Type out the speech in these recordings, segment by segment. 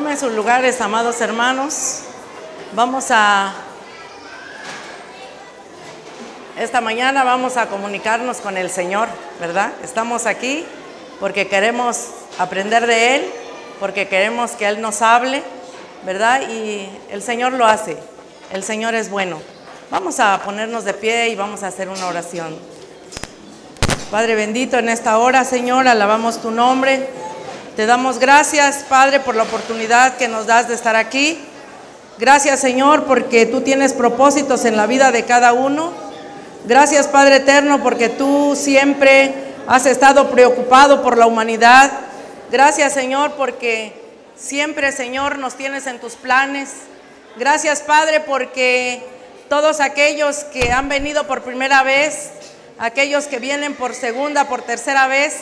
Tomen sus lugares, amados hermanos. Esta mañana vamos a comunicarnos con el Señor, ¿verdad? Estamos aquí porque queremos aprender de Él, porque queremos que Él nos hable, ¿verdad? Y el Señor lo hace. El Señor es bueno. Vamos a ponernos de pie y vamos a hacer una oración. Padre bendito, en esta hora, Señor, alabamos tu nombre. Te damos gracias, Padre, por la oportunidad que nos das de estar aquí. Gracias, Señor, porque tú tienes propósitos en la vida de cada uno. Gracias, Padre eterno, porque tú siempre has estado preocupado por la humanidad. Gracias, Señor, porque siempre, Señor, nos tienes en tus planes. Gracias, Padre, porque todos aquellos que han venido por primera vez, aquellos que vienen por segunda, por tercera vez,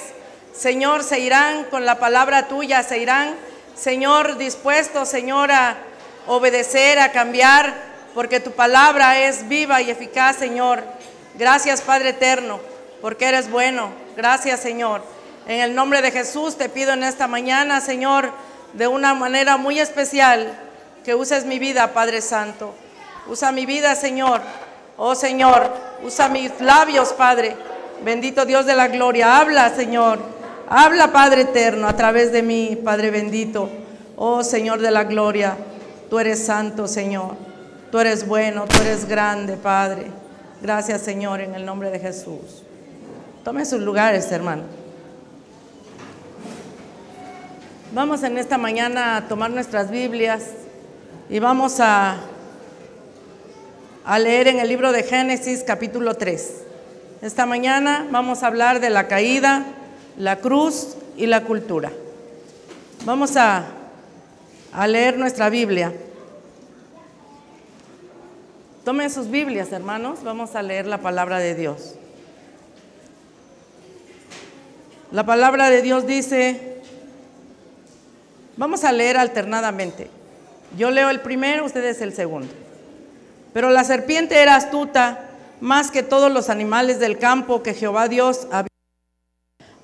Señor, se irán con la palabra tuya, se irán, Señor, dispuestos, Señor, a obedecer, a cambiar, porque tu palabra es viva y eficaz, Señor. Gracias, Padre eterno, porque eres bueno. Gracias, Señor. En el nombre de Jesús te pido en esta mañana, Señor, de una manera muy especial, que uses mi vida, Padre Santo. Usa mi vida, Señor. Oh, Señor, usa mis labios, Padre. Bendito Dios de la gloria. Habla, Señor. Habla, Padre eterno, a través de mí, Padre bendito. Oh, Señor de la gloria, tú eres santo, Señor. Tú eres bueno, tú eres grande, Padre. Gracias, Señor, en el nombre de Jesús. Tomen sus lugares, hermano. Vamos en esta mañana a tomar nuestras Biblias y vamos a leer en el libro de Génesis, capítulo 3. Esta mañana vamos a hablar de la caída, la cruz y la cultura. Vamos a leer nuestra Biblia. Tomen sus Biblias, hermanos. Vamos a leer la palabra de Dios. La palabra de Dios dice, vamos a leer alternadamente. Yo leo el primero, ustedes el segundo. Pero la serpiente era astuta más que todos los animales del campo que Jehová Dios había,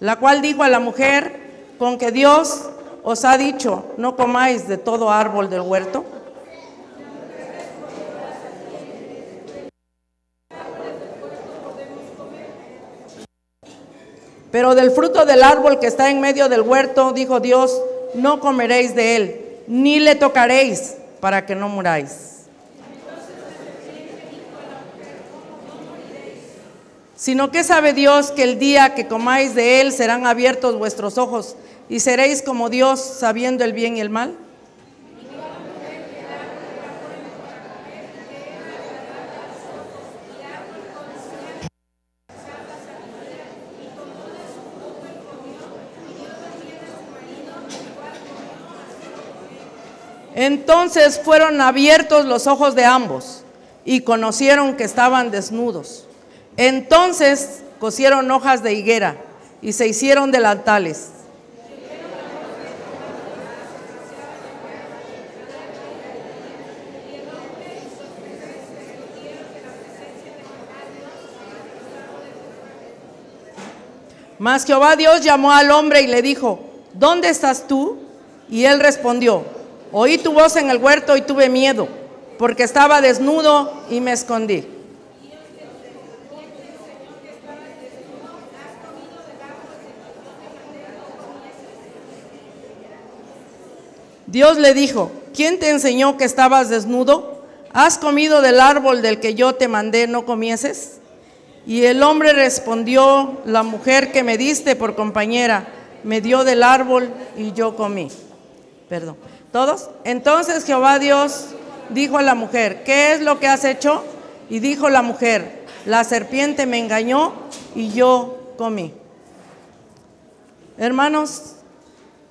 la cual dijo a la mujer, con que Dios os ha dicho, no comáis de todo árbol del huerto. Pero del fruto del árbol que está en medio del huerto, dijo Dios, no comeréis de él, ni le tocaréis, para que no muráis. Sino que sabe Dios que el día que comáis de él serán abiertos vuestros ojos y seréis como Dios, sabiendo el bien y el mal. Entonces fueron abiertos los ojos de ambos y conocieron que estaban desnudos. Entonces cosieron hojas de higuera y se hicieron delantales. Mas Jehová Dios llamó al hombre y le dijo, ¿dónde estás tú? Y él respondió, oí tu voz en el huerto y tuve miedo, porque estaba desnudo y me escondí. Dios le dijo, ¿quién te enseñó que estabas desnudo? ¿Has comido del árbol del que yo te mandé no comieses? Y el hombre respondió, la mujer que me diste por compañera me dio del árbol y yo comí. Perdón. ¿Todos? Entonces Jehová Dios dijo a la mujer, ¿qué es lo que has hecho? Y dijo la mujer, la serpiente me engañó y yo comí. Hermanos,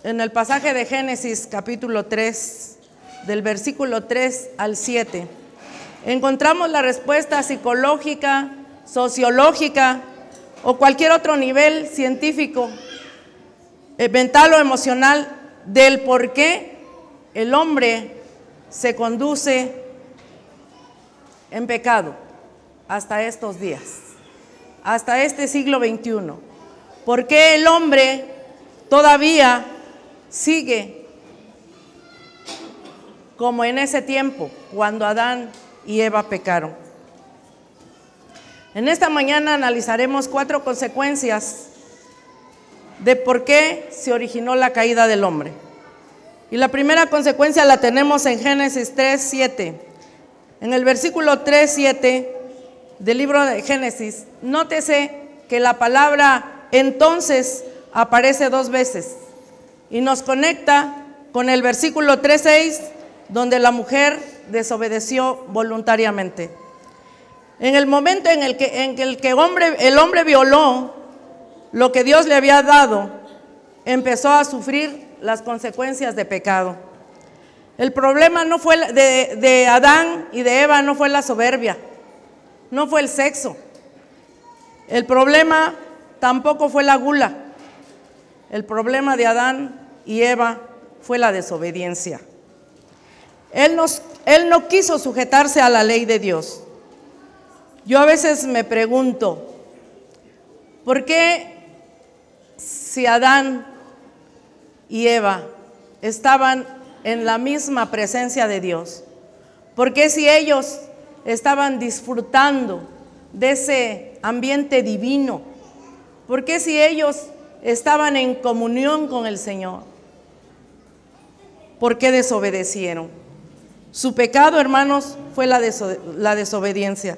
en el pasaje de Génesis capítulo 3, del versículo 3 al 7, encontramos la respuesta psicológica, sociológica o cualquier otro nivel científico, mental o emocional del por qué el hombre se conduce en pecado hasta estos días, hasta este siglo XXI. ¿Por qué el hombre todavía sigue como en ese tiempo, cuando Adán y Eva pecaron. En esta mañana analizaremos 4 consecuencias de por qué se originó la caída del hombre. Y la primera consecuencia la tenemos en Génesis 3:7. En el versículo 3:7 del libro de Génesis, nótese que la palabra entonces aparece 2 veces y nos conecta con el versículo 3:6, donde la mujer desobedeció voluntariamente. En el momento en el que el hombre violó lo que Dios le había dado, empezó a sufrir las consecuencias de pecado. El problema no fue de Adán y de Eva, no fue la soberbia, no fue el sexo. El problema tampoco fue la gula. El problema de Adán y Eva fue la desobediencia. Él no quiso sujetarse a la ley de Dios. Yo a veces me pregunto, ¿por qué si Adán y Eva estaban en la misma presencia de Dios? ¿Por qué si ellos estaban disfrutando de ese ambiente divino? ¿Por qué si ellos estaban en comunión con el Señor? ¿Por qué desobedecieron? Su pecado, hermanos, fue la desobediencia.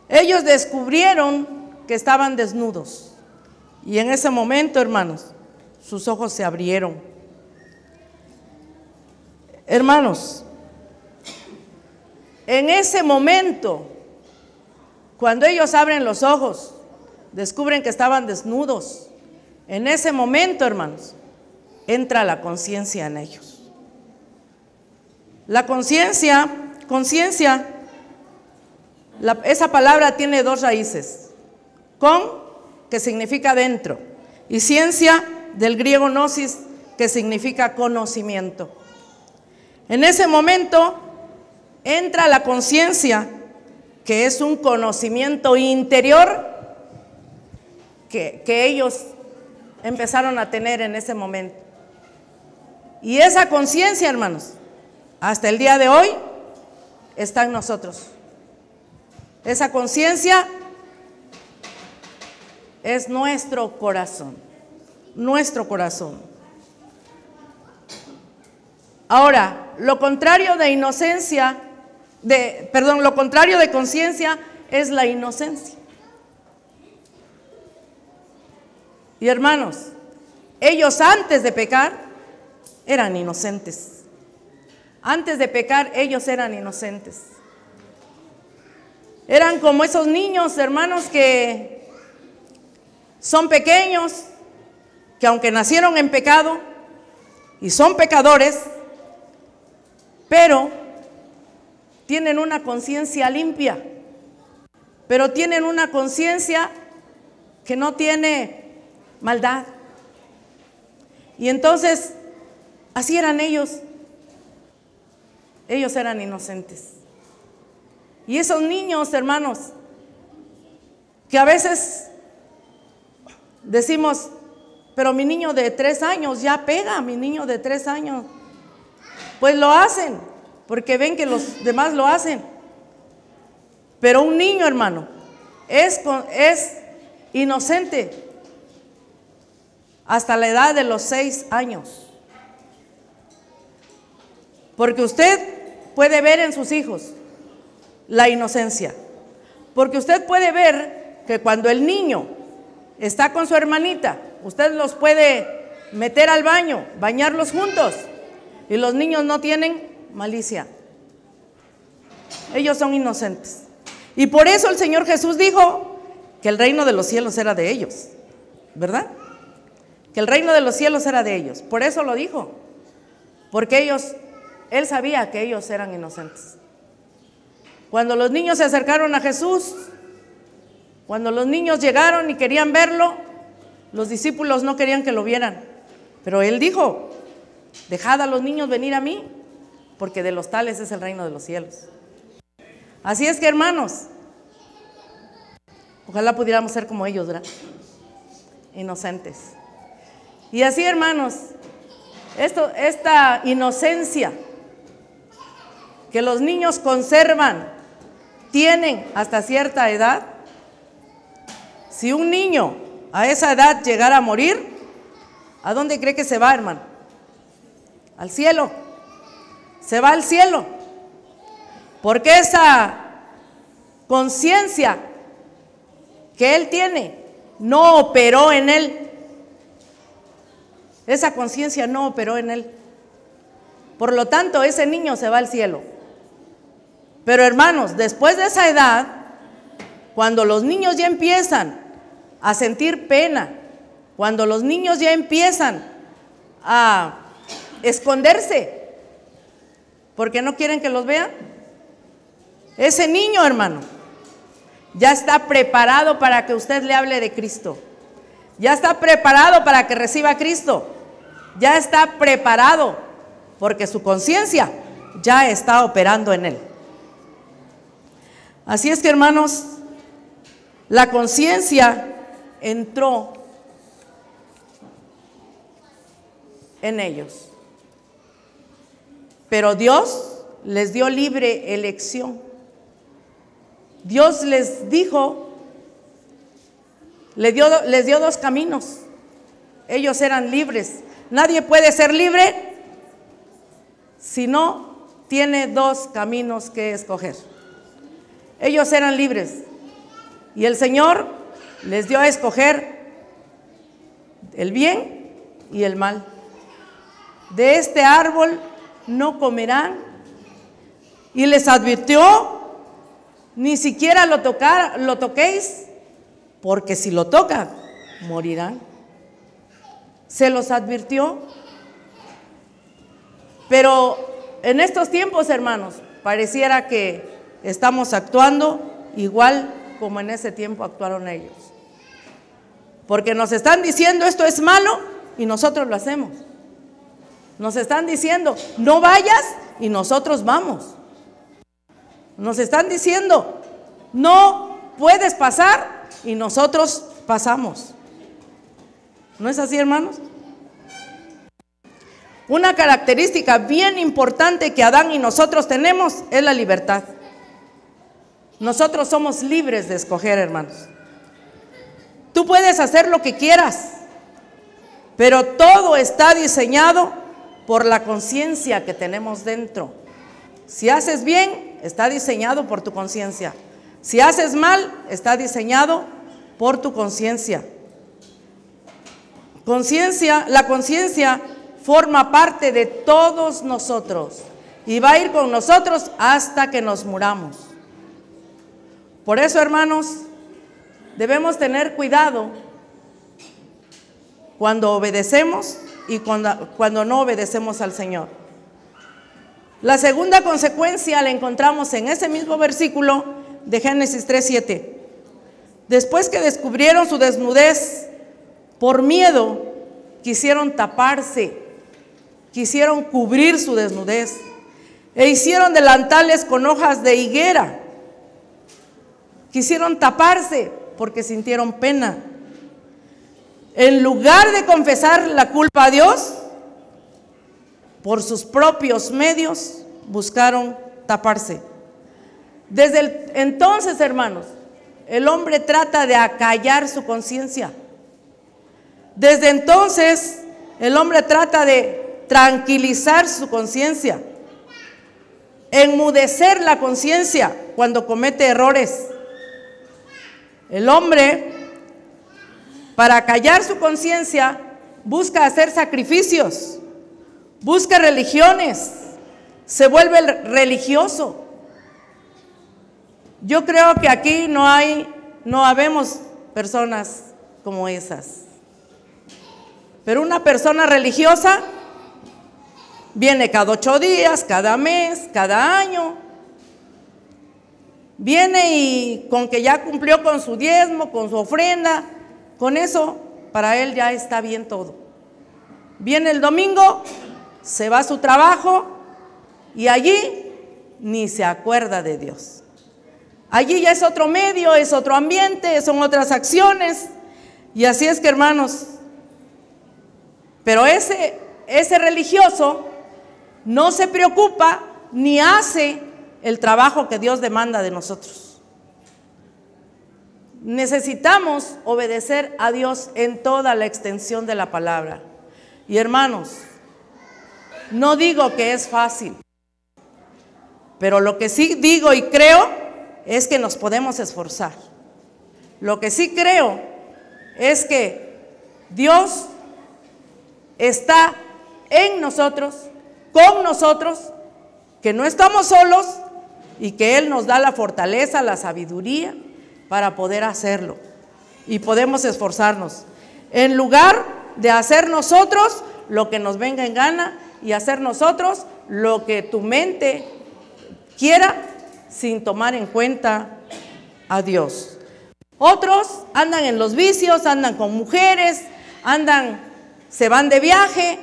Ellos descubrieron que estaban desnudos y en ese momento, hermanos, sus ojos se abrieron. Hermanos, en ese momento, cuando ellos abren los ojos, descubren que estaban desnudos. En ese momento, hermanos, entra la conciencia en ellos. La conciencia, esa palabra tiene 2 raíces. Con, que significa dentro, y ciencia, del griego gnosis, que significa conocimiento. En ese momento entra la conciencia, que es un conocimiento interior que ellos empezaron a tener en ese momento. Y esa conciencia, hermanos, hasta el día de hoy está en nosotros. Esa conciencia es nuestro corazón, nuestro corazón. Ahora, lo contrario de inocencia, lo contrario de conciencia es la inocencia. Y hermanos, ellos antes de pecar eran inocentes. Antes de pecar ellos eran inocentes. Eran como esos niños, hermanos, que son pequeños, que aunque nacieron en pecado y son pecadores, pero tienen una conciencia limpia, pero tienen una conciencia que no tiene maldad. Y entonces, así eran ellos. Ellos eran inocentes. Y esos niños, hermanos, que a veces decimos, pero mi niño de 3 años ya pega, mi niño de 3 años. Pues lo hacen, porque ven que los demás lo hacen. Pero un niño, hermano, es inocente hasta la edad de los 6 años. Porque usted puede ver en sus hijos la inocencia. Porque usted puede ver que cuando el niño está con su hermanita, usted los puede meter al baño, bañarlos juntos, y los niños no tienen malicia. Ellos son inocentes. Y por eso el Señor Jesús dijo que el reino de los cielos era de ellos, ¿verdad? Que el reino de los cielos era de ellos. Por eso lo dijo. Porque Él sabía que ellos eran inocentes. Cuando los niños se acercaron a Jesús, cuando los niños llegaron y querían verlo, los discípulos no querían que lo vieran. Pero Él dijo, dejad a los niños venir a mí, porque de los tales es el reino de los cielos. Así es que, hermanos, ojalá pudiéramos ser como ellos, ¿verdad? Inocentes. Y así, hermanos, esta inocencia que los niños conservan, tienen hasta cierta edad. Si un niño a esa edad llegara a morir, ¿a dónde cree que se va, hermano? Al cielo. Se va al cielo. Porque esa conciencia que él tiene no operó en él. Esa conciencia no operó en él. Por lo tanto, ese niño se va al cielo. Pero hermanos, después de esa edad, cuando los niños ya empiezan a sentir pena, cuando los niños ya empiezan a esconderse porque no quieren que los vean, ese niño, hermano, ya está preparado para que usted le hable de Cristo. Ya está preparado para que reciba a Cristo. Ya está preparado porque su conciencia ya está operando en él. Así es que, hermanos, la conciencia entró en ellos. Pero Dios les dio libre elección. Dios les dijo, les dio dos caminos. Ellos eran libres. Nadie puede ser libre si no tiene dos caminos que escoger. Ellos eran libres y el Señor les dio a escoger el bien y el mal. De este árbol no comerán, y les advirtió: ni siquiera lo toquéis, porque si lo tocan, morirán. Se los advirtió. Pero en estos tiempos, hermanos, pareciera que estamos actuando igual como en ese tiempo actuaron ellos. Porque nos están diciendo esto es malo y nosotros lo hacemos. Nos están diciendo no vayas y nosotros vamos. Nos están diciendo no puedes pasar y nosotros pasamos. ¿No es así, hermanos? Una característica bien importante que Adán y nosotros tenemos es la libertad. Nosotros somos libres de escoger, hermanos. Tú puedes hacer lo que quieras, pero todo está diseñado por la conciencia que tenemos dentro. Si haces bien, está diseñado por tu conciencia. Si haces mal, está diseñado por tu conciencia. La conciencia forma parte de todos nosotros y va a ir con nosotros hasta que nos muramos. Por eso, hermanos, debemos tener cuidado cuando obedecemos y cuando no obedecemos al Señor. La segunda consecuencia la encontramos en ese mismo versículo de Génesis 3:7. Después que descubrieron su desnudez, por miedo quisieron taparse, quisieron cubrir su desnudez e hicieron delantales con hojas de higuera. Quisieron taparse porque sintieron pena. En lugar de confesar la culpa a Dios, por sus propios medios buscaron taparse. Desde entonces, hermanos, el hombre trata de acallar su conciencia. Desde entonces, el hombre trata de tranquilizar su conciencia, enmudecer la conciencia cuando comete errores. El hombre, para callar su conciencia, busca hacer sacrificios, busca religiones, se vuelve religioso. Yo creo que aquí no habemos personas como esas. Pero una persona religiosa viene cada 8 días, cada mes, cada año. Viene y con que ya cumplió con su diezmo, con su ofrenda, con eso para él ya está bien todo. Viene el domingo, se va a su trabajo y allí ni se acuerda de Dios. Allí ya es otro medio, es otro ambiente, son otras acciones. Y así es que, hermanos, pero ese religioso no se preocupa ni hace el trabajo que Dios demanda de nosotros. Necesitamos obedecer a Dios en toda la extensión de la palabra. Y hermanos, no digo que es fácil, pero lo que sí digo y creo es que nos podemos esforzar. Lo que sí creo es que Dios está en nosotros, con nosotros, que no estamos solos y que Él nos da la fortaleza, la sabiduría para poder hacerlo. Y podemos esforzarnos. En lugar de hacer nosotros lo que nos venga en gana y hacer nosotros lo que tu mente quiera sin tomar en cuenta a Dios. Otros andan en los vicios, andan con mujeres, se van de viaje,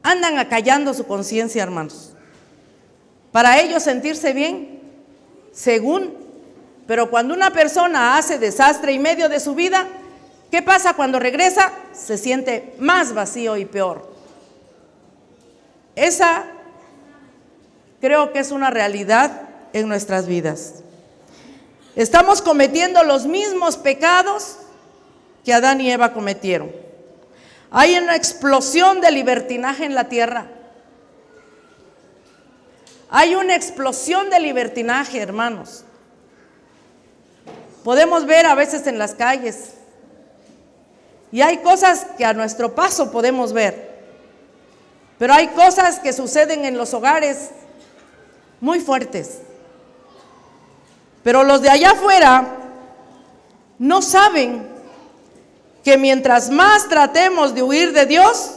andan acallando su conciencia, hermanos, para ellos sentirse bien, según. Pero cuando una persona hace desastre en medio de su vida, ¿qué pasa cuando regresa? Se siente más vacío y peor. Esa creo que es una realidad en nuestras vidas. Estamos cometiendo los mismos pecados que Adán y Eva cometieron. Hay una explosión de libertinaje en la tierra. Hay una explosión de libertinaje, hermanos. Podemos ver a veces en las calles. Y hay cosas que a nuestro paso podemos ver. Pero hay cosas que suceden en los hogares muy fuertes. Pero los de allá afuera no saben que mientras más tratemos de huir de Dios,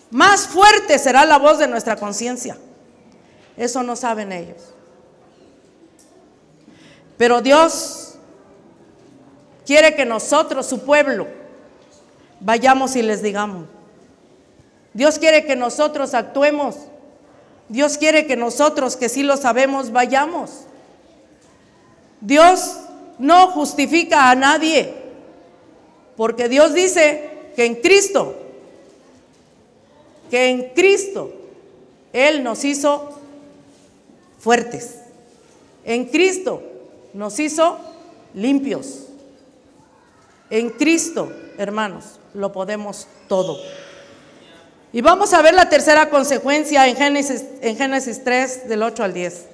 más fuerte será la voz de nuestra conciencia. Eso no saben ellos. Pero Dios quiere que nosotros, su pueblo, vayamos y les digamos. Dios quiere que nosotros actuemos. Dios quiere que nosotros, que sí lo sabemos, vayamos. Dios no justifica a nadie, porque Dios dice que en Cristo Él nos hizo fuertes. En Cristo nos hizo limpios. En Cristo, hermanos, lo podemos todo. Y vamos a ver la tercera consecuencia en Génesis 3, del 8 al 10.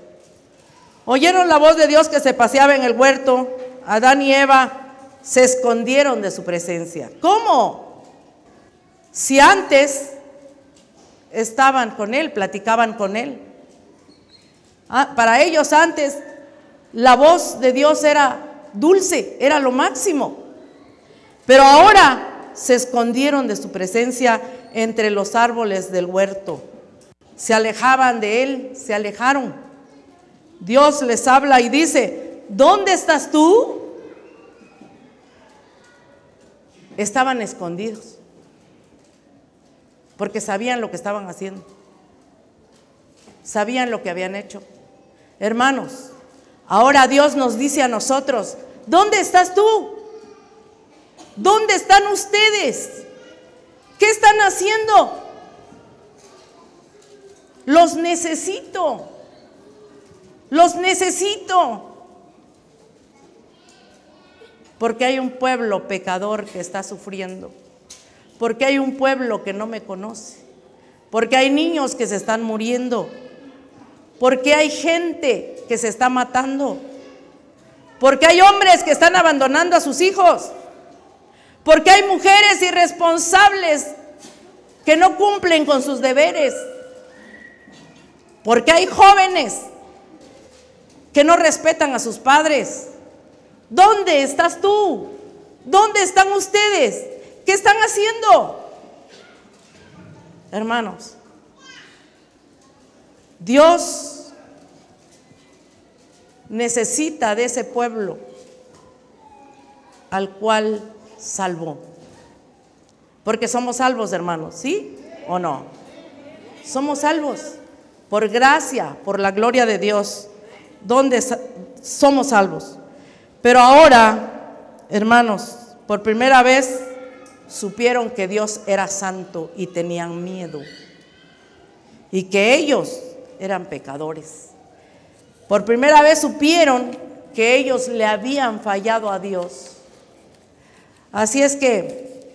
Oyeron la voz de Dios que se paseaba en el huerto. Adán y Eva se escondieron de su presencia. ¿Cómo? Si antes estaban con Él, platicaban con Él. Para ellos antes la voz de Dios era dulce, era lo máximo. Pero ahora se escondieron de su presencia entre los árboles del huerto. Se alejaban de Él, se alejaron. Dios les habla y dice: ¿dónde estás tú? Estaban escondidos porque sabían lo que estaban haciendo, sabían lo que habían hecho. Hermanos, ahora Dios nos dice a nosotros: ¿dónde estás tú? ¿Dónde están ustedes? ¿Qué están haciendo? Los necesito. Los necesito. Porque hay un pueblo pecador que está sufriendo. Porque hay un pueblo que no me conoce. Porque hay niños que se están muriendo. Porque hay gente que se está matando. Porque hay hombres que están abandonando a sus hijos. Porque hay mujeres irresponsables que no cumplen con sus deberes. Porque hay jóvenes que no respetan a sus padres. ¿Dónde estás tú? ¿Dónde están ustedes? ¿Qué están haciendo? Hermanos, Dios necesita de ese pueblo al cual salvó. Porque somos salvos, hermanos, ¿sí o no? Somos salvos por gracia, por la gloria de Dios. ¿Dónde somos salvos? Pero ahora, hermanos, por primera vez supieron que Dios era santo y tenían miedo. Y que ellos eran pecadores. Por primera vez supieron que ellos le habían fallado a Dios. Así es que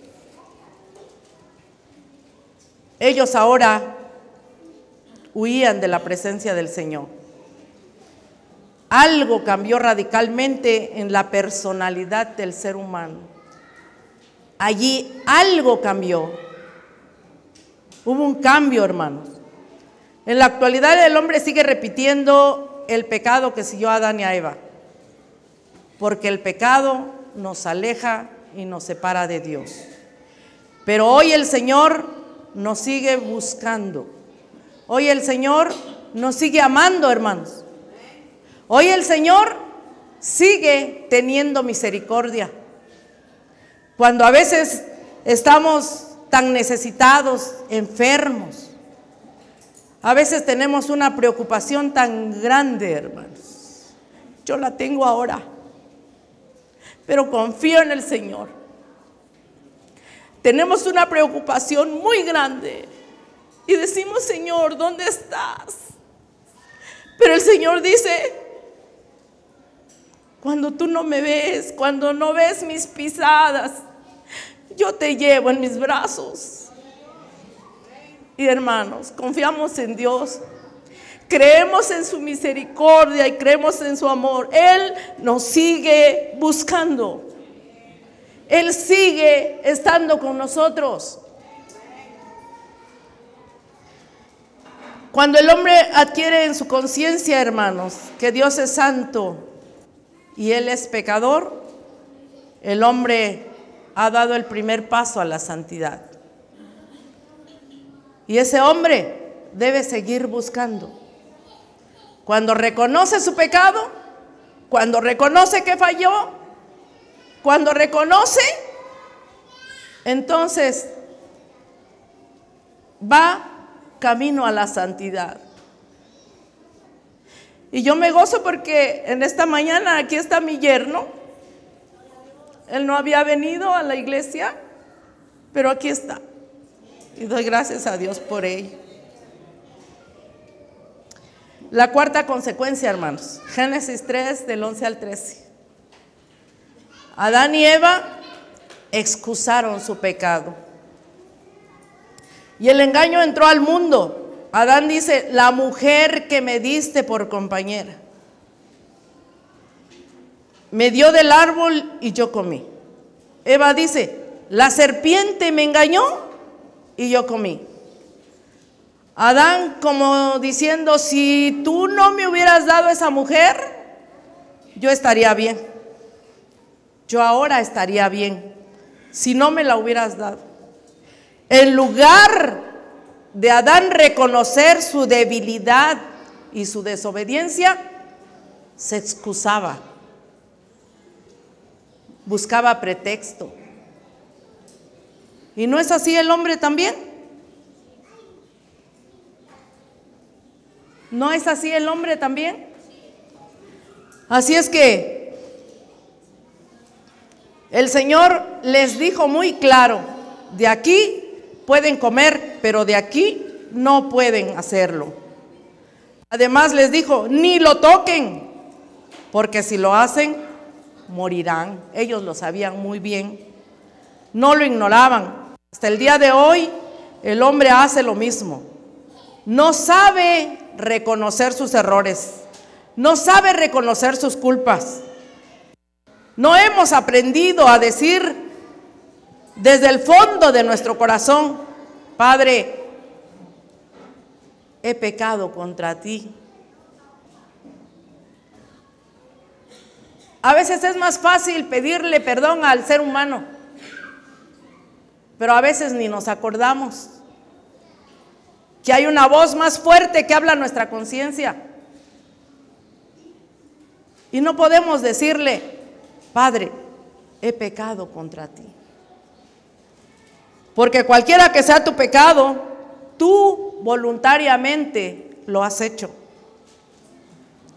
ellos ahora huían de la presencia del Señor. Algo cambió radicalmente en la personalidad del ser humano. Allí algo cambió. Hubo un cambio, hermanos. En la actualidad el hombre sigue repitiendo el pecado que siguió a Adán y a Eva, porque el pecado nos aleja y nos separa de Dios. Pero hoy el Señor nos sigue buscando. Hoy el Señor nos sigue amando, hermanos. Hoy el Señor sigue teniendo misericordia. Cuando a veces estamos tan necesitados, enfermos, a veces tenemos una preocupación tan grande, hermanos. Yo la tengo ahora, pero confío en el Señor. Tenemos una preocupación muy grande y decimos: Señor, ¿dónde estás? Pero el Señor dice: cuando tú no me ves, cuando no ves mis pisadas, yo te llevo en mis brazos. Y hermanos, confiamos en Dios, creemos en su misericordia y creemos en su amor. Él nos sigue buscando. Él sigue estando con nosotros. Cuando el hombre adquiere en su conciencia, hermanos, que Dios es santo y Él es pecador, el hombre ha dado el primer paso a la santidad. Y ese hombre debe seguir buscando. Cuando reconoce su pecado, cuando reconoce que falló, cuando reconoce, entonces va camino a la santidad. Y yo me gozo porque en esta mañana aquí está mi yerno. Él no había venido a la iglesia, pero aquí está. Y doy gracias a Dios por ello. La cuarta consecuencia, hermanos, Génesis 3, del 11 al 13. Adán y Eva excusaron su pecado. Y el engaño entró al mundo. Adán dice: la mujer que me diste por compañera me dio del árbol y yo comí. Eva dice: la serpiente me engañó y yo comí. Adán como diciendo: si tú no me hubieras dado esa mujer, yo estaría bien. Yo ahora estaría bien si no me la hubieras dado. En lugar de Adán reconocer su debilidad y su desobediencia, se excusaba, buscaba pretexto. ¿Y no es así el hombre también? ¿No es así el hombre también? Así es que el Señor les dijo muy claro: de aquí pueden comer, pero de aquí no pueden hacerlo. Además les dijo: ni lo toquen, porque si lo hacen, morirán. Ellos lo sabían muy bien, no lo ignoraban. Hasta el día de hoy el hombre hace lo mismo. No sabe reconocer sus errores, no sabe reconocer sus culpas. No hemos aprendido a decir desde el fondo de nuestro corazón: Padre, he pecado contra ti. A veces es más fácil pedirle perdón al ser humano, pero a veces ni nos acordamos que hay una voz más fuerte que habla nuestra conciencia. Y no podemos decirle: Padre, he pecado contra ti. Porque cualquiera que sea tu pecado, tú voluntariamente lo has hecho.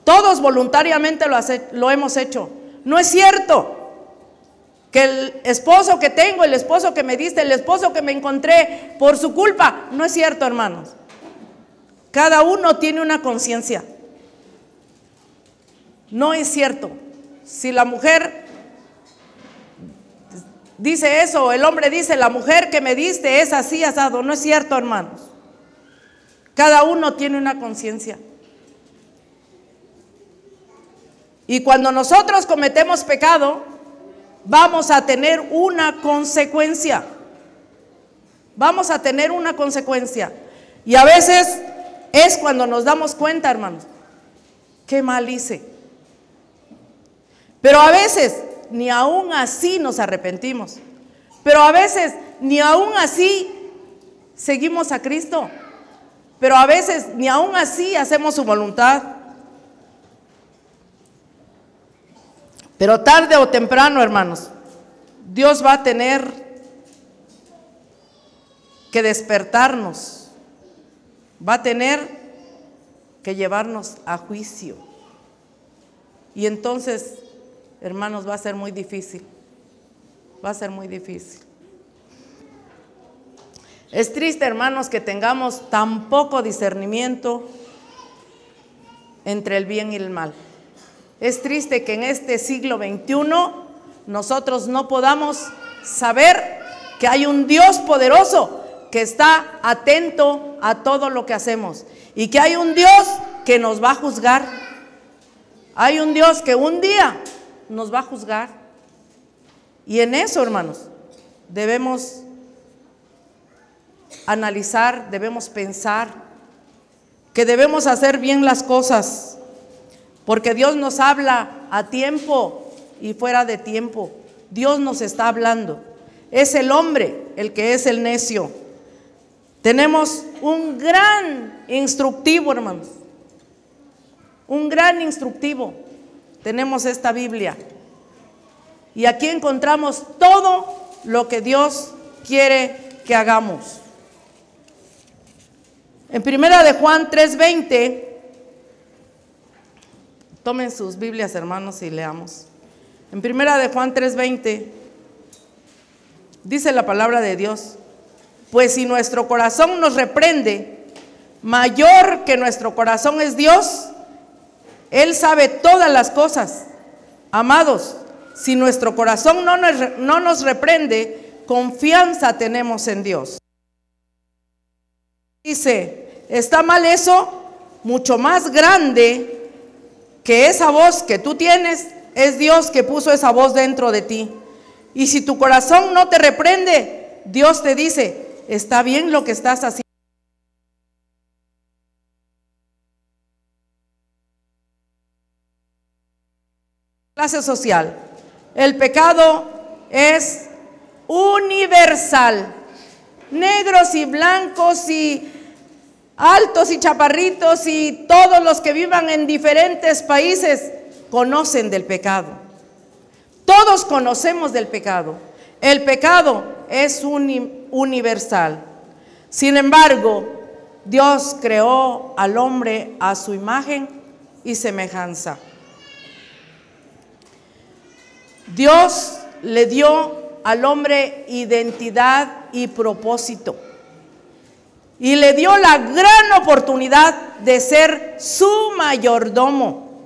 Todos voluntariamente lo hemos hecho. No es cierto que el esposo que tengo, el esposo que me diste, el esposo que me encontré por su culpa. No es cierto, hermanos. Cada uno tiene una conciencia. No es cierto. Si la mujer dice eso, el hombre dice, la mujer que me diste es así, asado. No es cierto, hermanos. Cada uno tiene una conciencia. Y cuando nosotros cometemos pecado, vamos a tener una consecuencia. Vamos a tener una consecuencia. Y a veces es cuando nos damos cuenta, hermanos, qué mal hice. Pero a veces ni aún así nos arrepentimos. Pero a veces ni aún así seguimos a Cristo. Pero a veces ni aún así hacemos su voluntad. Pero tarde o temprano, hermanos, Dios va a tener que despertarnos. Va a tener que llevarnos a juicio. Y entonces, hermanos, va a ser muy difícil. Va a ser muy difícil. Es triste, hermanos, que tengamos tan poco discernimiento entre el bien y el mal. Es triste que en este siglo XXI nosotros no podamos saber que hay un Dios poderoso que está atento a todo lo que hacemos y que hay un Dios que nos va a juzgar. Hay un Dios que un día nos va a juzgar. Y en eso, hermanos, debemos analizar, debemos pensar que debemos hacer bien las cosas, porque Dios nos habla a tiempo y fuera de tiempo. Dios nos está hablando. Es el hombre el que es el necio. Tenemos un gran instructivo, hermanos. Un gran instructivo. Tenemos esta Biblia. Y aquí encontramos todo lo que Dios quiere que hagamos. En primera de Juan 3:20, tomen sus Biblias, hermanos, y leamos. En primera de Juan 3:20, dice la palabra de Dios: pues si nuestro corazón nos reprende, mayor que nuestro corazón es Dios. Él sabe todas las cosas. Amados, si nuestro corazón no nos reprende, confianza tenemos en Dios. Dice, ¿está mal eso? Mucho más grande que esa voz que tú tienes, es Dios que puso esa voz dentro de ti. Y si tu corazón no te reprende, Dios te dice, está bien lo que estás haciendo. Clase social. El pecado es universal. Negros y blancos y altos y chaparritos y todos los que vivan en diferentes países conocen del pecado. Todos conocemos del pecado. El pecado es universal. Sin embargo, Dios creó al hombre a su imagen y semejanza. Dios le dio al hombre identidad y propósito. Y le dio la gran oportunidad de ser su mayordomo.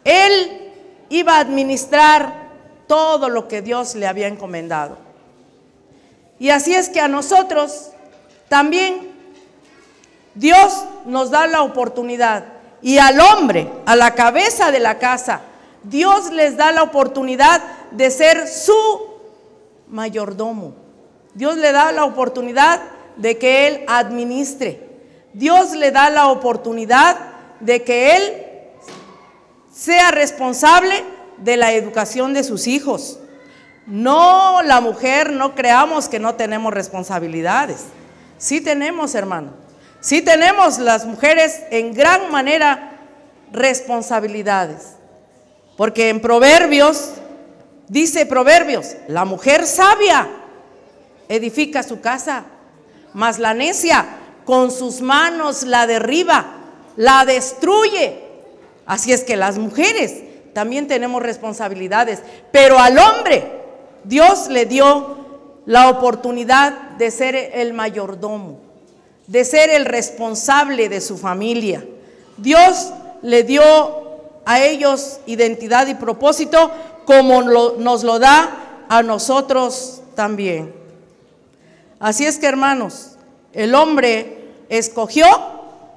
Él iba a administrar todo lo que Dios le había encomendado. Y así es que a nosotros también Dios nos da la oportunidad. Y al hombre, a la cabeza de la casa, Dios les da la oportunidad de ser su mayordomo. Dios le da la oportunidad de que Él administre. Dios le da la oportunidad de que Él sea responsable de la educación de sus hijos. No, la mujer, no creamos que no tenemos responsabilidades. Sí tenemos, hermano. Sí tenemos las mujeres en gran manera responsabilidades. Porque en Proverbios, dice Proverbios, la mujer sabia edifica su casa, mas la necia con sus manos la derriba, la destruye. Así es que las mujeres también tenemos responsabilidades, pero al hombre Dios le dio la oportunidad de ser el mayordomo, de ser el responsable de su familia. Dios le dio a ellos identidad y propósito, como nos lo da a nosotros también. Así es que, hermanos, el hombre escogió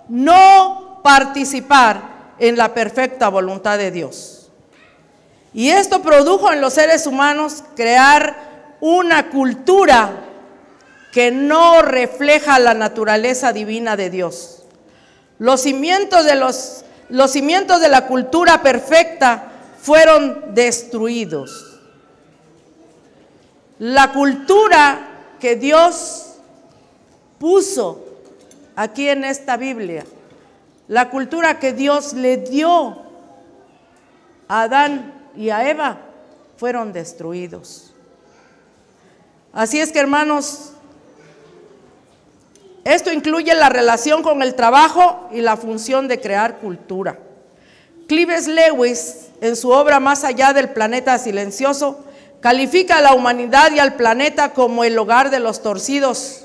no participar en la perfecta voluntad de Dios. Y esto produjo en los seres humanos crear una cultura que no refleja la naturaleza divina de Dios. Los cimientos de la cultura perfecta fueron destruidos. La cultura que Dios puso aquí en esta Biblia, la cultura que Dios le dio a Adán y a Eva, fueron destruidos. Así es que, hermanos, esto incluye la relación con el trabajo y la función de crear cultura. Clives Lewis, en su obra Más allá del planeta silencioso, califica a la humanidad y al planeta como el hogar de los torcidos,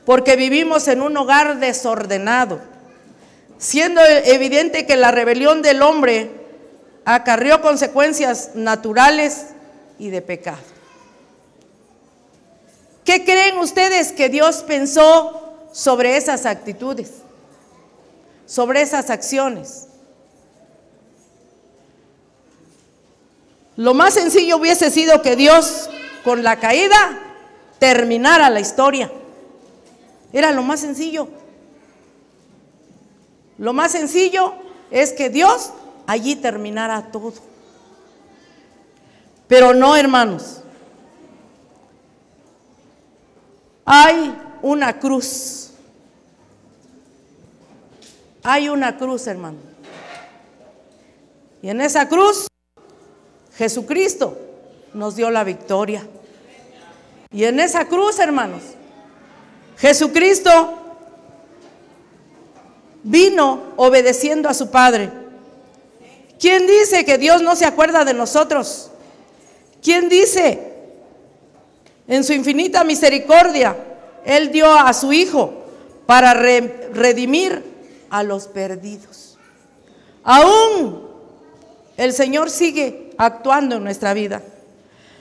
porque vivimos en un hogar desordenado, siendo evidente que la rebelión del hombre acarreó consecuencias naturales y de pecado. ¿Qué creen ustedes que Dios pensó sobre esas actitudes, sobre esas acciones? Lo más sencillo hubiese sido que Dios, con la caída, terminara la historia. Era lo más sencillo. Lo más sencillo es que Dios allí terminara todo. Pero no, hermanos. Hay una cruz. Hay una cruz, hermano. Y en esa cruz, Jesucristo nos dio la victoria. Y en esa cruz, hermanos, Jesucristo vino obedeciendo a su Padre. ¿Quién dice que Dios no se acuerda de nosotros? ¿Quién dice? En su infinita misericordia, Él dio a su Hijo para redimir a los perdidos. Aún el Señor sigue actuando en nuestra vida.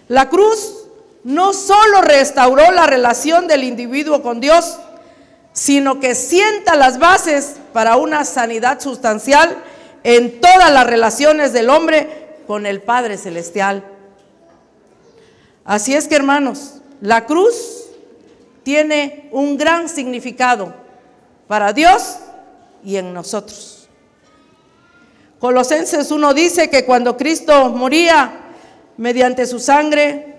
La cruz no solo restauró la relación del individuo con Dios, sino que sienta las bases para una sanidad sustancial en todas las relaciones del hombre con el Padre Celestial. Así es que, hermanos, la cruz tiene un gran significado para Dios y en nosotros. Colosenses 1 dice que cuando Cristo moría, mediante su sangre,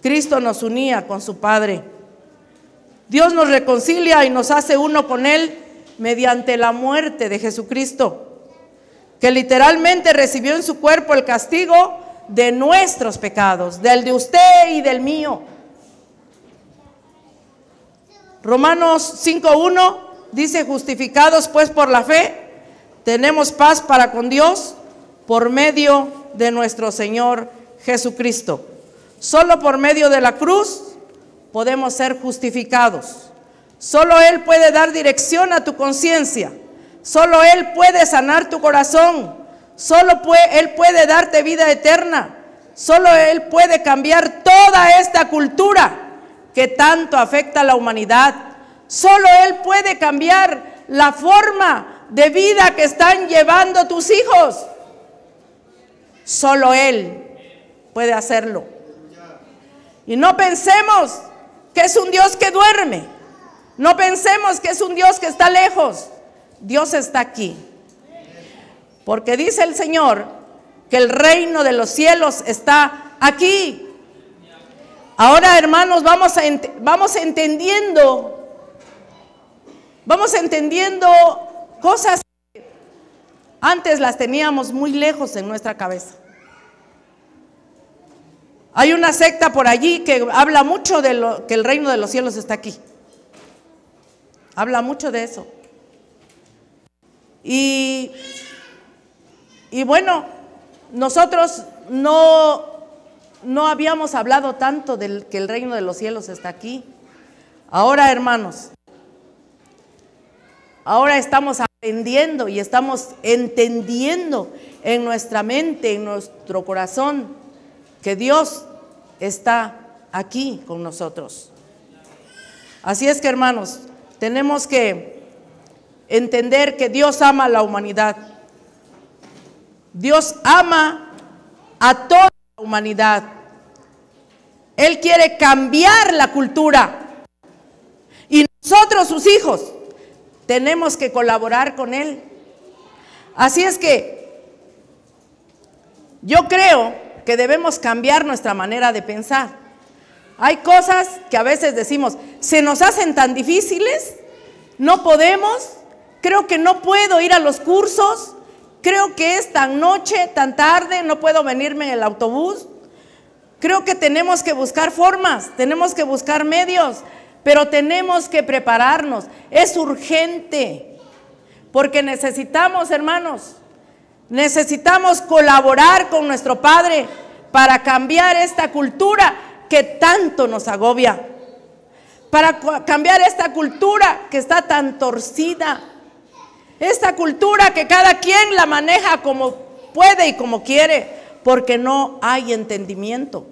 Cristo nos unía con su Padre. Dios nos reconcilia y nos hace uno con Él mediante la muerte de Jesucristo, que literalmente recibió en su cuerpo el castigo de nuestros pecados, del de usted y del mío. Romanos 5:1 dice: justificados pues por la fe, tenemos paz para con Dios por medio de nuestro Señor Jesucristo. Solo por medio de la cruz podemos ser justificados. Solo Él puede dar dirección a tu conciencia. Solo Él puede sanar tu corazón. Solo Él puede darte vida eterna. Solo Él puede cambiar toda esta cultura que tanto afecta a la humanidad. Solo Él puede cambiar la forma de vida que están llevando tus hijos. Solo Él puede hacerlo. Y no pensemos que es un Dios que duerme. No pensemos que es un Dios que está lejos. Dios está aquí. Porque dice el Señor que el reino de los cielos está aquí. Ahora, hermanos, vamos entendiendo cosas que antes las teníamos muy lejos en nuestra cabeza. Hay una secta por allí que habla mucho de que el reino de los cielos está aquí. Habla mucho de eso. Y bueno, nosotros no habíamos hablado tanto del que el reino de los cielos está aquí. Ahora, hermanos, ahora estamos aprendiendo y estamos entendiendo en nuestra mente, en nuestro corazón, que Dios está aquí con nosotros. Así es que, hermanos, tenemos que entender que Dios ama a la humanidad. Dios ama a toda la humanidad. Él quiere cambiar la cultura. Y nosotros, sus hijos, tenemos que colaborar con Él. Así es que yo creo que debemos cambiar nuestra manera de pensar. Hay cosas que a veces decimos, se nos hacen tan difíciles, no podemos, creo que no puedo ir a los cursos, creo que es tan noche, tan tarde, no puedo venirme en el autobús. Creo que tenemos que buscar formas, tenemos que buscar medios, pero tenemos que prepararnos. Es urgente, porque necesitamos, hermanos, necesitamos colaborar con nuestro Padre para cambiar esta cultura que tanto nos agobia, para cambiar esta cultura que está tan torcida, esta cultura que cada quien la maneja como puede y como quiere, porque no hay entendimiento,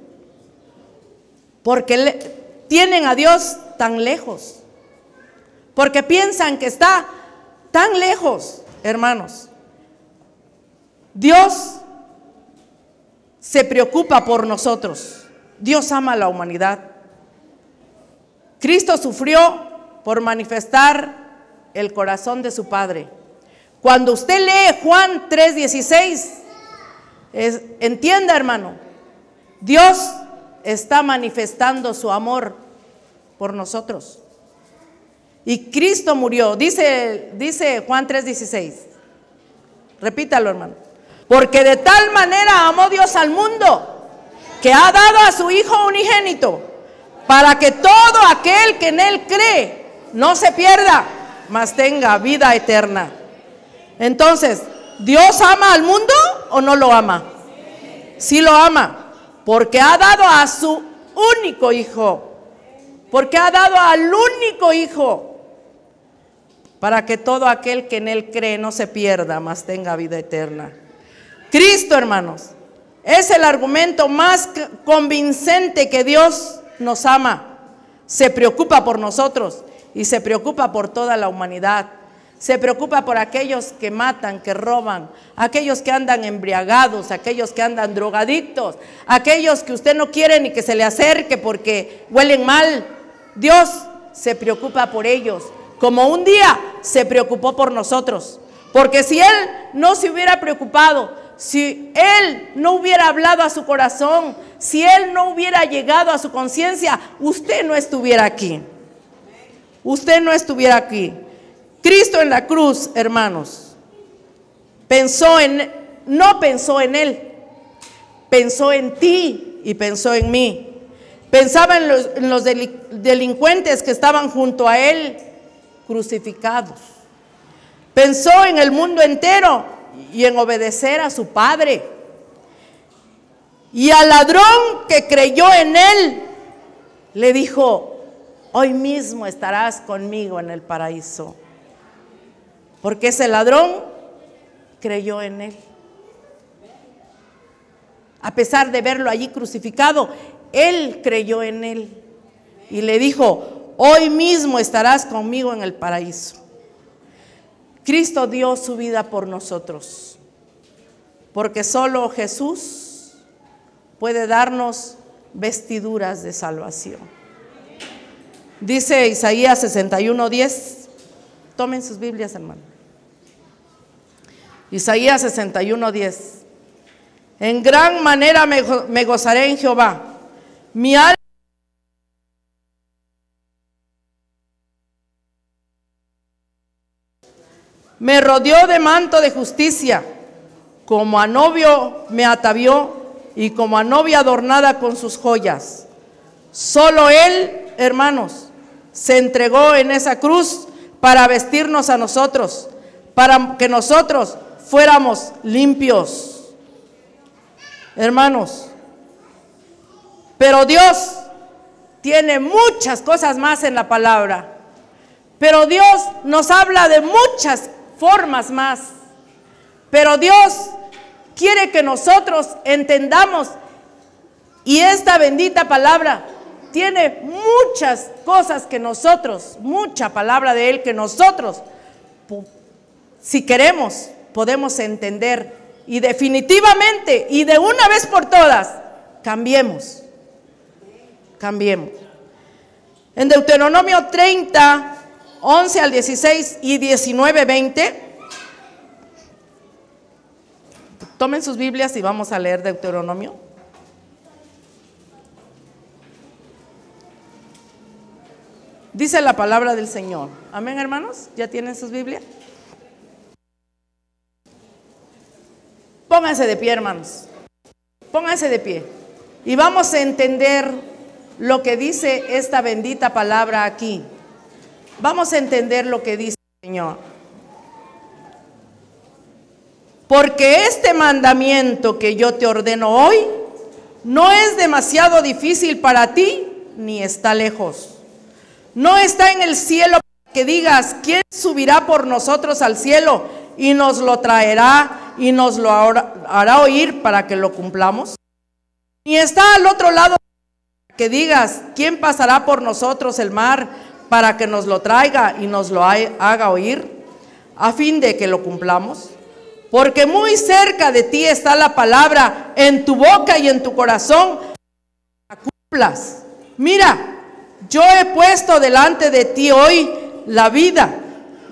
porque tienen a Dios tan lejos, porque piensan que está tan lejos, hermanos. Dios se preocupa por nosotros. Dios ama a la humanidad. Cristo sufrió por manifestar el corazón de su Padre. Cuando usted lee Juan 3:16, entienda, hermano, Dios está manifestando su amor por nosotros. Y Cristo murió, dice Juan 3:16. Repítalo, hermano. Porque de tal manera amó Dios al mundo, que ha dado a su Hijo unigénito, para que todo aquel que en Él cree no se pierda, mas tenga vida eterna. Entonces, ¿Dios ama al mundo o no lo ama? Sí lo ama, porque ha dado a su único Hijo. Porque ha dado al único Hijo, para que todo aquel que en Él cree no se pierda, mas tenga vida eterna. Cristo, hermanos, es el argumento más convincente que Dios nos ama. Se preocupa por nosotros y se preocupa por toda la humanidad. Se preocupa por aquellos que matan, que roban, aquellos que andan embriagados, aquellos que andan drogadictos, aquellos que usted no quiere ni que se le acerque porque huelen mal. Dios se preocupa por ellos, como un día se preocupó por nosotros. Porque si Él no se hubiera preocupado, si Él no hubiera hablado a su corazón, si Él no hubiera llegado a su conciencia, usted no estuviera aquí. Usted no estuviera aquí. Cristo en la cruz, hermanos, no pensó en Él, pensó en ti y pensó en mí. Pensaba en los delincuentes que estaban junto a Él, crucificados. Pensó en el mundo entero y en obedecer a su Padre. Y al ladrón que creyó en Él, le dijo: hoy mismo estarás conmigo en el paraíso. Porque ese ladrón creyó en Él. A pesar de verlo allí crucificado, Él creyó en Él. Y le dijo: hoy mismo estarás conmigo en el paraíso. Cristo dio su vida por nosotros, porque solo Jesús puede darnos vestiduras de salvación. Dice Isaías 61:10. Tomen sus Biblias, hermano. Isaías 61:10. En gran manera me gozaré en Jehová. Mi alma me rodeó de manto de justicia, como a novio me atavió y como a novia adornada con sus joyas. Solo Él, hermanos, se entregó en esa cruz para vestirnos a nosotros, para que nosotros fuéramos limpios. Hermanos, pero Dios tiene muchas cosas más en la palabra. Pero Dios nos habla de muchas formas más. Pero Dios quiere que nosotros entendamos, y esta bendita palabra tiene muchas cosas que nosotros, mucha palabra de Él que nosotros, si queremos, podemos entender. Y definitivamente, y de una vez por todas, cambiemos. Cambiemos. En Deuteronomio 30, 11 al 16 y 19, 20. Tomen sus Biblias y vamos a leer Deuteronomio. Dice la palabra del Señor. Amén, hermanos. ¿Ya tienen sus Biblias? Pónganse de pie, hermanos. Pónganse de pie. Y vamos a entender lo que dice esta bendita palabra aquí. Vamos a entender lo que dice el Señor. Porque este mandamiento que yo te ordeno hoy no es demasiado difícil para ti, ni está lejos. No está en el cielo para que digas, ¿quién subirá por nosotros al cielo y nos lo traerá y nos lo hará oír para que lo cumplamos? Ni está al otro lado para que digas, ¿quién pasará por nosotros el mar para que nos lo traiga y nos lo haga oír a fin de que lo cumplamos? Porque muy cerca de ti está la palabra, en tu boca y en tu corazón, la cumplas. Mira, yo he puesto delante de ti hoy la vida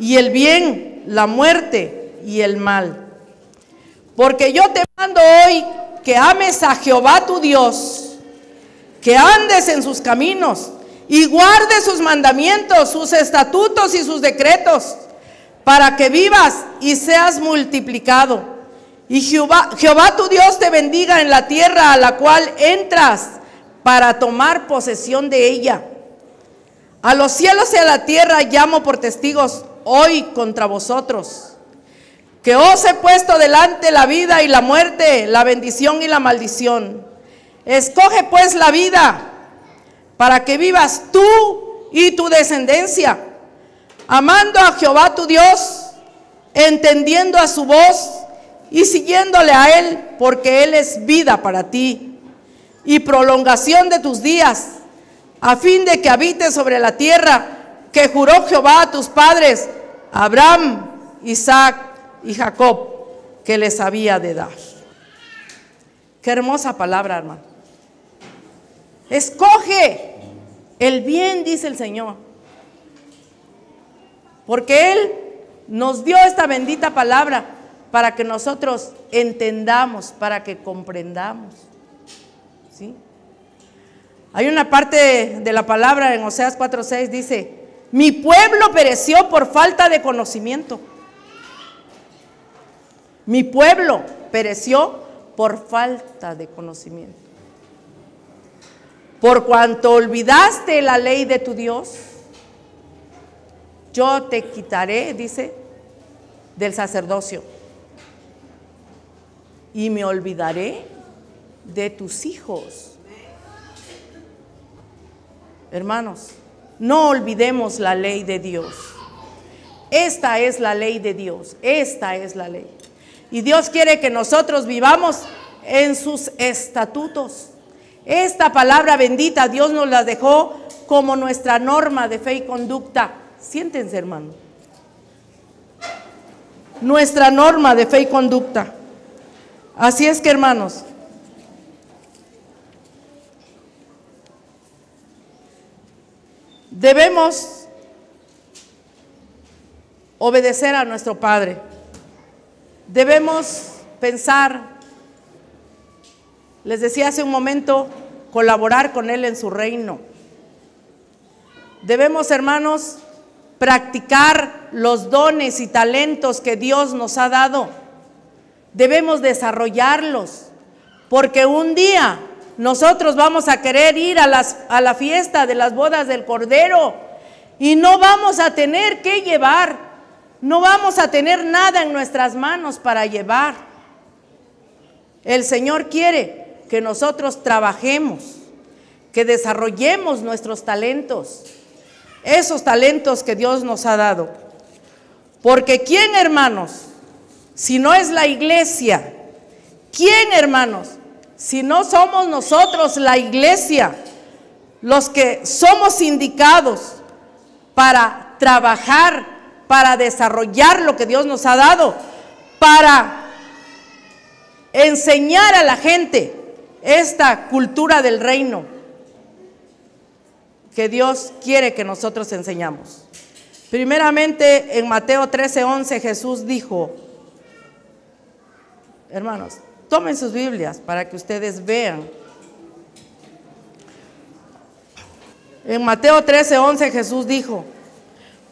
y el bien, la muerte y el mal. Porque yo te mando hoy que ames a Jehová tu Dios, que andes en sus caminos y guardes sus mandamientos, sus estatutos y sus decretos, para que vivas y seas multiplicado. Y Jehová tu Dios te bendiga en la tierra a la cual entras para tomar posesión de ella. A los cielos y a la tierra llamo por testigos hoy contra vosotros, que os he puesto delante la vida y la muerte, la bendición y la maldición. Escoge pues la vida, para que vivas tú y tu descendencia, amando a Jehová tu Dios, entendiendo a su voz y siguiéndole a Él, porque Él es vida para ti y prolongación de tus días, a fin de que habites sobre la tierra que juró Jehová a tus padres, Abraham, Isaac y Jacob, que les había de dar. Qué hermosa palabra, hermano. Escoge el bien, dice el Señor, porque Él nos dio esta bendita palabra para que nosotros entendamos, para que comprendamos. ¿Sí? Hay una parte de la palabra en Oseas 4:6, dice, mi pueblo pereció por falta de conocimiento. Mi pueblo pereció por falta de conocimiento. Por cuanto olvidaste la ley de tu Dios, yo te quitaré, dice, del sacerdocio, y me olvidaré de tus hijos. Hermanos, no olvidemos la ley de Dios. Esta es la ley de Dios, esta es la ley. Y Dios quiere que nosotros vivamos en sus estatutos. Esta palabra bendita Dios nos la dejó como nuestra norma de fe y conducta. Siéntense, hermano. Nuestra norma de fe y conducta. Así es que, hermanos, debemos obedecer a nuestro Padre. Debemos pensar, les decía hace un momento, colaborar con Él en su reino. Debemos, hermanos, practicar los dones y talentos que Dios nos ha dado. Debemos desarrollarlos, porque un día nosotros vamos a querer ir a la fiesta de las bodas del Cordero y no vamos a tener que llevar, no vamos a tener nada en nuestras manos para llevar. El Señor quiere que nosotros trabajemos, que desarrollemos nuestros talentos. esos talentos que Dios nos ha dado. Porque ¿quién, hermanos, si no es la iglesia? ¿Quién, hermanos, si no somos nosotros la iglesia, los que somos indicados para trabajar, para desarrollar lo que Dios nos ha dado, para enseñar a la gente esta cultura del reino que Dios quiere que nosotros enseñamos? Primeramente, en Mateo 13:11, Jesús dijo, hermanos, tomen sus Biblias para que ustedes vean. En Mateo 13:11 Jesús dijo,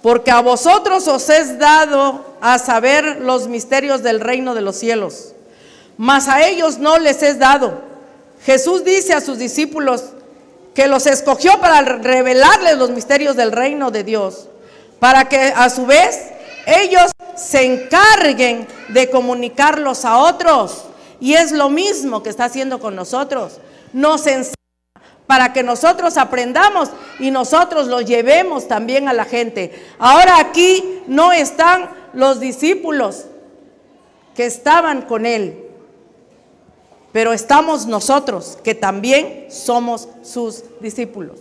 porque a vosotros os es dado a saber los misterios del reino de los cielos, mas a ellos no les es dado. Jesús dice a sus discípulos que los escogió para revelarles los misterios del reino de Dios, para que a su vez ellos se encarguen de comunicarlos a otros. Y es lo mismo que está haciendo con nosotros. Nos enseña para que nosotros aprendamos y nosotros lo llevemos también a la gente. Ahora aquí no están los discípulos que estaban con él, pero estamos nosotros que también somos sus discípulos.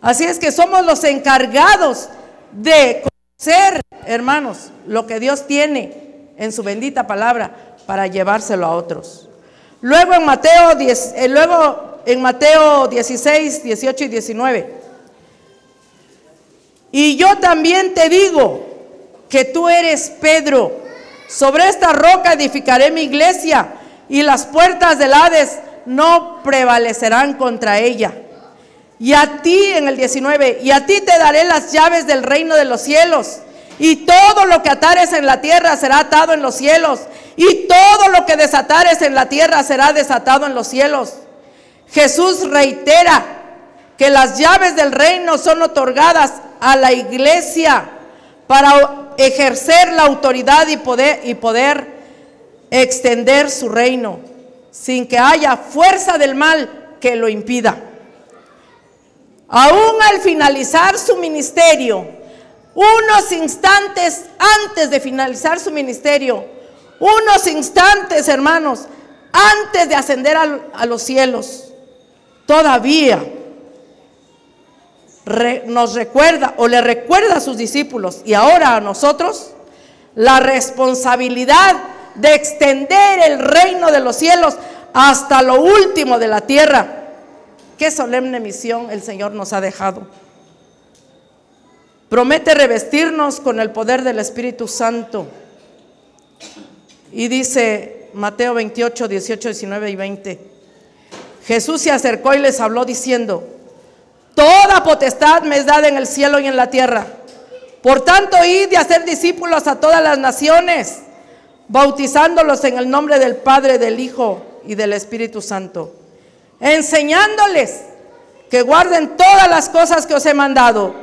Así es que somos los encargados de conocer, hermanos, lo que Dios tiene en su bendita palabra para llevárselo a otros. Luego en Mateo 16, 18 y 19. Y yo también te digo que tú eres Pedro. Sobre esta roca edificaré mi iglesia y las puertas del Hades no prevalecerán contra ella. Y a ti, en el 19, y a ti te daré las llaves del reino de los cielos. Y todo lo que atares en la tierra será atado en los cielos. Y todo lo que desatares en la tierra será desatado en los cielos. Jesús reitera que las llaves del reino son otorgadas a la iglesia para ejercer la autoridad y poder extender su reino sin que haya fuerza del mal que lo impida. Aún al finalizar su ministerio, unos instantes antes de finalizar su ministerio, unos instantes, hermanos, antes de ascender a los cielos, todavía nos recuerda o le recuerda a sus discípulos y ahora a nosotros la responsabilidad de extender el reino de los cielos hasta lo último de la tierra. Qué solemne misión el Señor nos ha dejado. Promete revestirnos con el poder del Espíritu Santo. Y dice Mateo 28, 18, 19 y 20. Jesús se acercó y les habló diciendo: toda potestad me es dada en el cielo y en la tierra. Por tanto, id y hacer discípulos a todas las naciones, bautizándolos en el nombre del Padre, del Hijo y del Espíritu Santo, enseñándoles que guarden todas las cosas que os he mandado.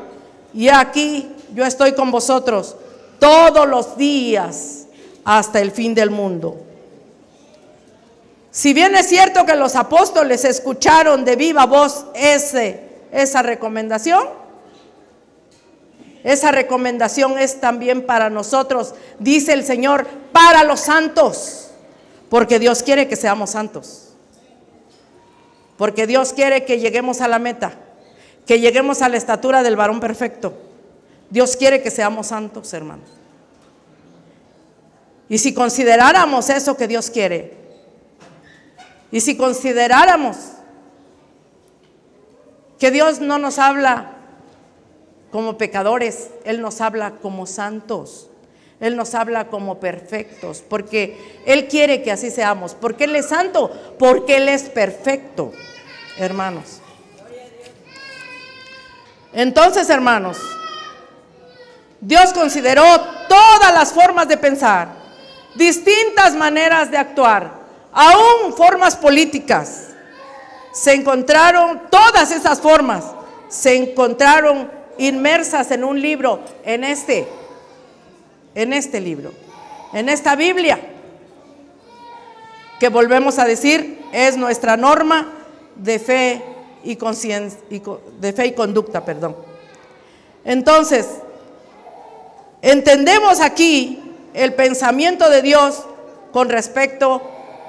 Y aquí yo estoy con vosotros todos los días hasta el fin del mundo. Si bien es cierto que los apóstoles escucharon de viva voz esa recomendación, esa recomendación es también para nosotros, dice el Señor, para los santos, porque Dios quiere que seamos santos, porque Dios quiere que lleguemos a la meta, que lleguemos a la estatura del varón perfecto. Dios quiere que seamos santos, hermanos. Y si consideráramos eso que Dios quiere, y si consideráramos que Dios no nos habla como pecadores, Él nos habla como santos, Él nos habla como perfectos, porque Él quiere que así seamos. ¿Por qué Él es santo? Porque Él es perfecto, hermanos. Entonces, hermanos, Dios consideró todas las formas de pensar, distintas maneras de actuar, aún formas políticas. Se encontraron, todas esas formas se encontraron inmersas en un libro, en este libro, en esta Biblia, que volvemos a decir es nuestra norma de fe y conducta, perdón. Entonces, entendemos aquí el pensamiento de Dios con respecto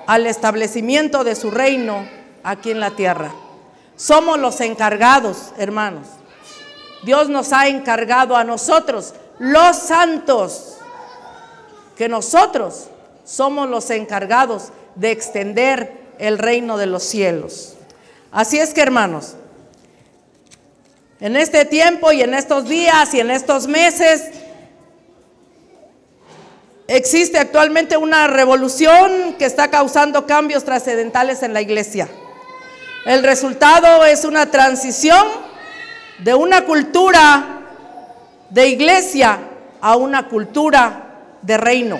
al establecimiento de su reino aquí en la tierra. Somos los encargados, hermanos. Dios nos ha encargado a nosotros, los santos, que nosotros somos los encargados de extender el reino de los cielos. Así es que, hermanos, en este tiempo y en estos días y en estos meses existe actualmente una revolución que está causando cambios trascendentales en la iglesia. El resultado es una transición de una cultura de iglesia a una cultura de reino.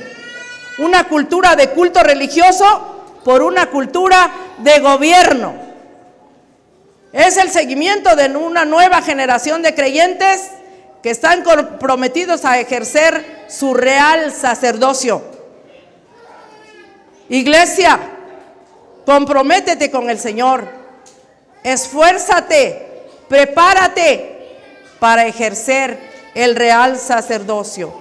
Una cultura de culto religioso por una cultura de gobierno. Es el seguimiento de una nueva generación de creyentes que están comprometidos a ejercer su real sacerdocio. Iglesia, comprométete con el Señor. Esfuérzate, prepárate para ejercer el real sacerdocio.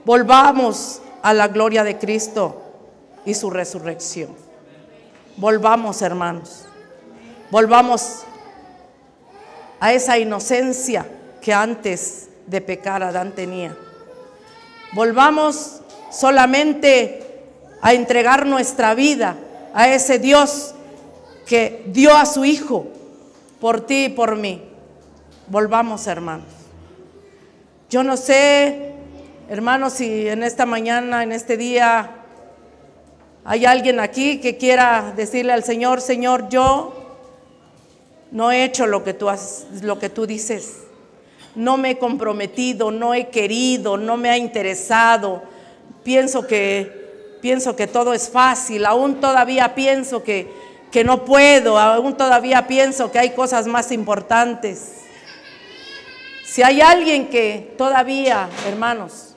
Volvamos a la gloria de Cristo y su resurrección. Volvamos, hermanos. Volvamos a esa inocencia que antes de pecar Adán tenía. Volvamos solamente a entregar nuestra vida a ese Dios que dio a su Hijo por ti y por mí. Volvamos, hermanos. Yo no sé, hermanos, si en esta mañana, en este día, hay alguien aquí que quiera decirle al Señor: Señor, yo no he hecho lo que tú dices. No me he comprometido, no he querido, no me ha interesado. Pienso que todo es fácil. Aún todavía pienso que no puedo. Aún todavía pienso que hay cosas más importantes. Si hay alguien que todavía, hermanos,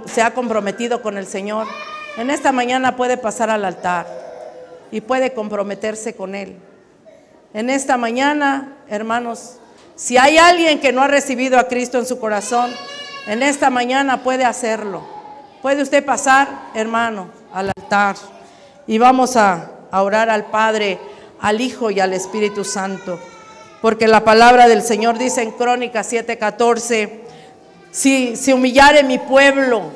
se ha comprometido con el Señor, en esta mañana puede pasar al altar y puede comprometerse con Él. En esta mañana, hermanos, si hay alguien que no ha recibido a Cristo en su corazón, en esta mañana puede hacerlo. Puede usted pasar, hermano, al altar y vamos a orar al Padre, al Hijo y al Espíritu Santo. Porque la palabra del Señor dice en Crónicas 7:14, si se humillare mi pueblo,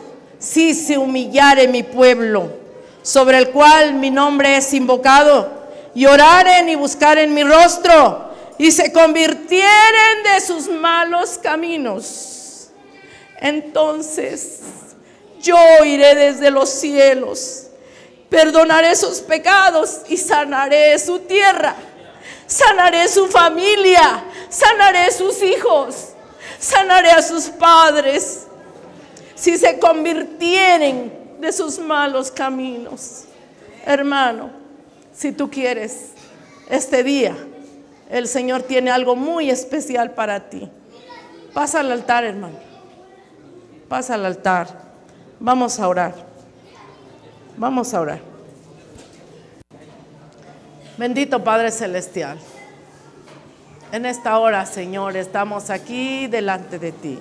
sobre el cual mi nombre es invocado, y oraren y buscaren mi rostro, y se convirtieren de sus malos caminos, entonces yo iré desde los cielos, perdonaré sus pecados y sanaré su tierra, sanaré su familia, sanaré sus hijos, sanaré a sus padres, si se convirtieren de sus malos caminos. Hermano, si tú quieres, este día el Señor tiene algo muy especial para ti. Pasa al altar, hermano. Pasa al altar. Vamos a orar. Vamos a orar. Bendito Padre Celestial, en esta hora, Señor, estamos aquí delante de ti,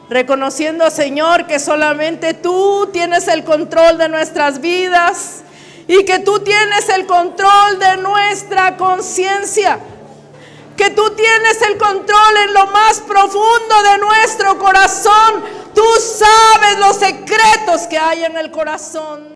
reconociendo, Señor, que solamente tú tienes el control de nuestras vidas y que tú tienes el control de nuestra conciencia, que tú tienes el control en lo más profundo de nuestro corazón. Tú sabes los secretos que hay en el corazón.